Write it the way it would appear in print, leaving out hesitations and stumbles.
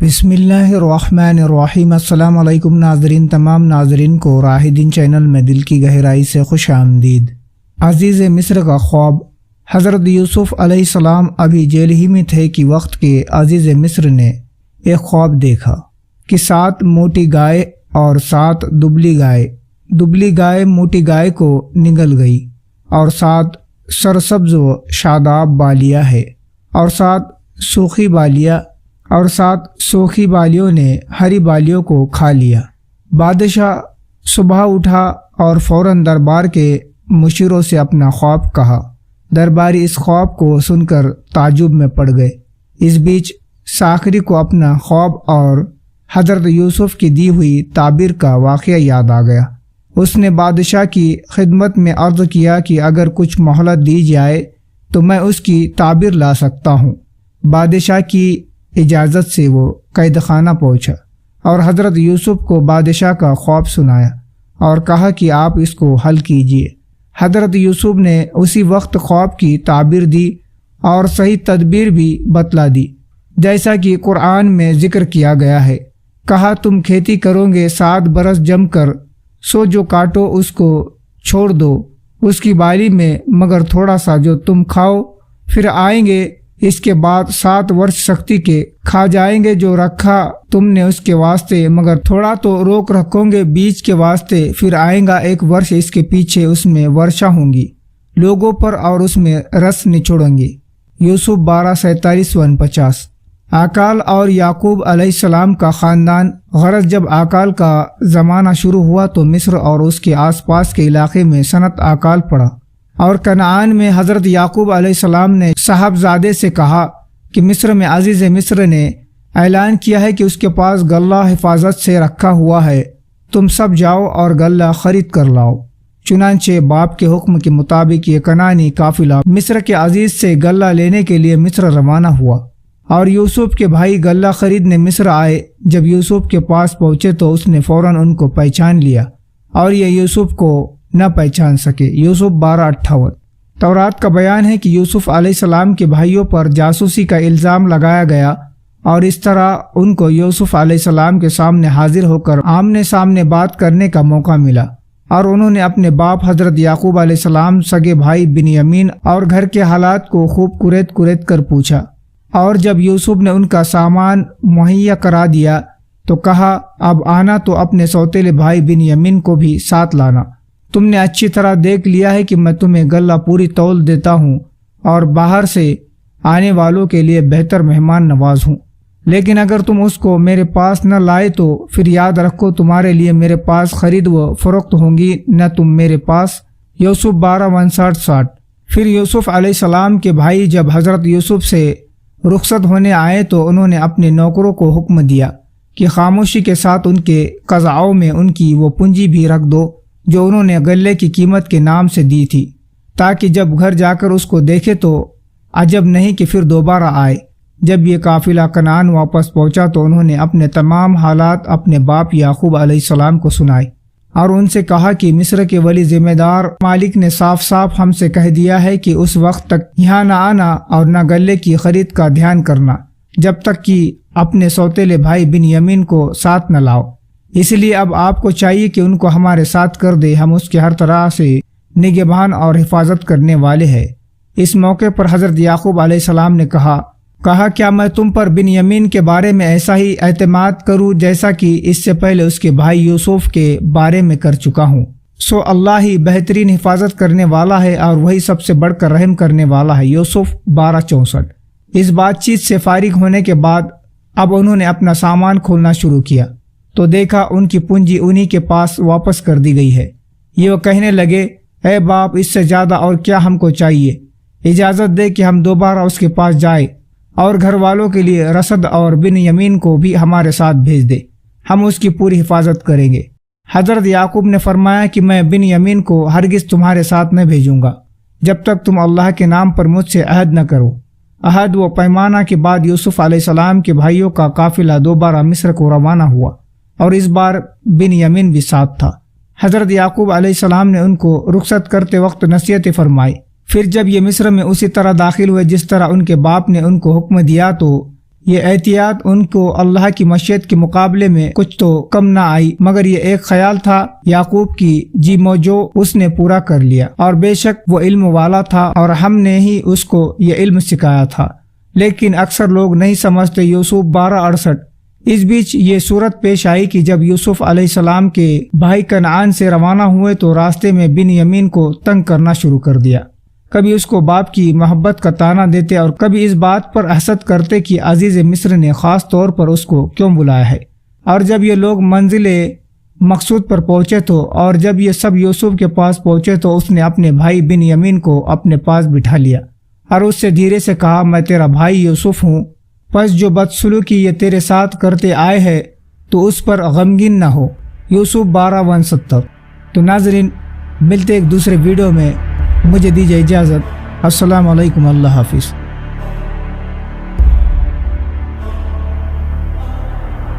بسم اللہ الرحمن الرحیم۔ السلام علیکم ناظرین، تمام ناظرین کو راہ دین چینل میں دل کی گہرائی سے خوش آمدید۔ عزیز مصر کا خواب۔ حضرت یوسف علیہ السلام ابھی جیل ہی میں تھے کہ وقت کے عزیز مصر نے ایک خواب دیکھا کہ 7 موٹی گائے اور 7 دبلی گائے موٹی گائے کو نگل گئی، اور 7 سرسبز و شاداب بالیاں ہے، اور 7 سوکھی بالیاں، اور 7 سوکھی بالیوں نے ہری بالیوں کو کھا لیا۔ بادشاہ صبح اٹھا اور فوراً دربار کے مشیروں سے اپنا خواب کہا۔ درباری اس خواب کو سن کر تعجب میں پڑ گئے۔ اس بیچ ساخری کو اپنا خواب اور حضرت یوسف کی دی ہوئی تعبیر کا واقعہ یاد آ گیا۔ اس نے بادشاہ کی خدمت میں عرض کیا کہ اگر کچھ مہلت دی جائے تو میں اس کی تعبیر لا سکتا ہوں۔ بادشاہ کی اجازت سے وہ قید خانہ پہنچا اور حضرت یوسف کو بادشاہ کا خواب سنایا اور کہا کہ آپ اس کو حل کیجیے۔ حضرت یوسف نے اسی وقت خواب کی تعبیر دی اور صحیح تدبیر بھی بتلا دی، جیسا کہ قرآن میں ذکر کیا گیا ہے۔ کہا تم کھیتی کرو گے 7 برس جم کر، سو جو کاٹو اس کو چھوڑ دو اس کی بالی میں، مگر تھوڑا سا جو تم کھاؤ، پھر آئیں گے اس کے بعد 7 ورش سختی کے، کھا جائیں گے جو رکھا تم نے اس کے واسطے، مگر تھوڑا تو روک رکھو گے بیج کے واسطے، پھر آئیں گا 1 ورش اس کے پیچھے، اس میں ورشا ہوں گی لوگوں پر اور اس میں رس نچوڑیں گے۔ یوسف 12:47-49۔ آکال اور یعقوب علیہ السلام کا خاندان۔ غرض جب آکال کا زمانہ شروع ہوا تو مصر اور اس کے آس پاس کے علاقے میں صنعت آکال پڑا، اور کنعان میں حضرت یعقوب علیہ السلام نے صاحبزادے سے کہا کہ مصر میں عزیز مصر نے اعلان کیا ہے کہ اس کے پاس غلہ حفاظت سے رکھا ہوا ہے، تم سب جاؤ اور غلہ خرید کر لاؤ۔ چنانچہ باپ کے حکم کے مطابق یہ کنعانی قافلہ مصر کے عزیز سے غلہ لینے کے لیے مصر روانہ ہوا، اور یوسف کے بھائی غلہ خریدنے مصر آئے۔ جب یوسف کے پاس پہنچے تو اس نے فوراً ان کو پہچان لیا، اور یہ یوسف کو نہ پہچان سکے۔ یوسف 12:58۔ تورات کا بیان ہے کہ یوسف علیہ السلام کے بھائیوں پر جاسوسی کا الزام لگایا گیا، اور اس طرح ان کو یوسف علیہ السلام کے سامنے حاضر ہو کر آمنے سامنے بات کرنے کا موقع ملا، اور انہوں نے اپنے باپ حضرت یعقوب علیہ السلام، سگے بھائی بنیامین اور گھر کے حالات کو خوب کریت کر پوچھا، اور جب یوسف نے ان کا سامان مہیا کرا دیا تو کہا اب آنا تو اپنے سوتیلے بھائی بنیامین کو بھی ساتھ لانا۔ تم نے اچھی طرح دیکھ لیا ہے کہ میں تمہیں غلہ پوری تول دیتا ہوں اور باہر سے آنے والوں کے لیے بہتر مہمان نواز ہوں، لیکن اگر تم اس کو میرے پاس نہ لائے تو پھر یاد رکھو تمہارے لیے میرے پاس خرید و فروخت ہوں گی، نہ تم میرے پاس۔ یوسف 12:59-60۔ پھر یوسف علیہ السلام کے بھائی جب حضرت یوسف سے رخصت ہونے آئے تو انہوں نے اپنے نوکروں کو حکم دیا کہ خاموشی کے ساتھ ان کے قضاؤں میں ان کی وہ پونجی بھی رکھ دو جو انہوں نے غلے کی قیمت کے نام سے دی تھی، تاکہ جب گھر جا کر اس کو دیکھے تو عجب نہیں کہ پھر دوبارہ آئے۔ جب یہ قافلہ کنعان واپس پہنچا تو انہوں نے اپنے تمام حالات اپنے باپ یعقوب علیہ السلام کو سنائے، اور ان سے کہا کہ مصر کے ولی ذمہ دار مالک نے صاف ہم سے کہہ دیا ہے کہ اس وقت تک یہاں نہ آنا اور نہ غلے کی خرید کا دھیان کرنا جب تک کہ اپنے سوتیلے بھائی بنیامین کو ساتھ نہ لاؤ۔ اس لیے اب آپ کو چاہیے کہ ان کو ہمارے ساتھ کر دے، ہم اس کے ہر طرح سے نگہبان اور حفاظت کرنے والے ہیں۔ اس موقع پر حضرت یعقوب علیہ السلام نے کہا کیا میں تم پر بنیامین کے بارے میں ایسا ہی اعتماد کروں جیسا کہ اس سے پہلے اس کے بھائی یوسف کے بارے میں کر چکا ہوں؟ سو اللہ ہی بہترین حفاظت کرنے والا ہے اور وہی سب سے بڑھ کر رحم کرنے والا ہے۔ یوسف 12:64۔ اس بات چیت سے فارغ ہونے کے بعد اب انہوں نے اپنا سامان کھولنا شروع کیا تو دیکھا ان کی پونجی انہی کے پاس واپس کر دی گئی ہے۔ یہ وہ کہنے لگے اے باپ، اس سے زیادہ اور کیا ہم کو چاہیے، اجازت دے کہ ہم دوبارہ اس کے پاس جائیں اور گھر والوں کے لیے رسد اور بنیامین کو بھی ہمارے ساتھ بھیج دے، ہم اس کی پوری حفاظت کریں گے۔ حضرت یعقوب نے فرمایا کہ میں بنیامین کو ہرگز تمہارے ساتھ نہ بھیجوں گا جب تک تم اللہ کے نام پر مجھ سے عہد نہ کرو۔ عہد و پیمانہ کے بعد یوسف علیہ السلام کے بھائیوں کا قافلہ دوبارہ مصر کو روانہ ہوا، اور اس بار بنیامین بھی ساتھ تھا۔ حضرت یعقوب علیہ السلام نے ان کو رخصت کرتے وقت نصیحت فرمائی۔ پھر جب یہ مصر میں اسی طرح داخل ہوئے جس طرح ان کے باپ نے ان کو حکم دیا تو یہ احتیاط ان کو اللہ کی مشیت کے مقابلے میں کچھ تو کم نہ آئی، مگر یہ ایک خیال تھا یعقوب کی جی موجو اس نے پورا کر لیا، اور بے شک وہ علم والا تھا اور ہم نے ہی اس کو یہ علم سکھایا تھا۔ لیکن اکثر لوگ نہیں سمجھتے۔ یوسف 12:68۔ اس بیچ یہ صورت پیش آئی کہ جب یوسف علیہ السلام کے بھائی کنعان سے روانہ ہوئے تو راستے میں بنیامین کو تنگ کرنا شروع کر دیا۔ کبھی اس کو باپ کی محبت کا طعنہ دیتے اور کبھی اس بات پر حسد کرتے کہ عزیز مصر نے خاص طور پر اس کو کیوں بلایا ہے۔ اور جب یہ لوگ منزل مقصود پر پہنچے تو اور جب یہ سب یوسف کے پاس پہنچے تو اس نے اپنے بھائی بنیامین کو اپنے پاس بٹھا لیا اور اس سے دھیرے سے کہا، میں تیرا بھائی یوسف ہوں، پس جو بدسلوکی یہ تیرے ساتھ کرتے آئے ہے تو اس پر غمگین نہ ہو۔ یوسف 12:69۔ تو ناظرین، ملتے ایک دوسرے ویڈیو میں، مجھے دیجیے اجازت۔ السلام علیکم، اللہ حافظ۔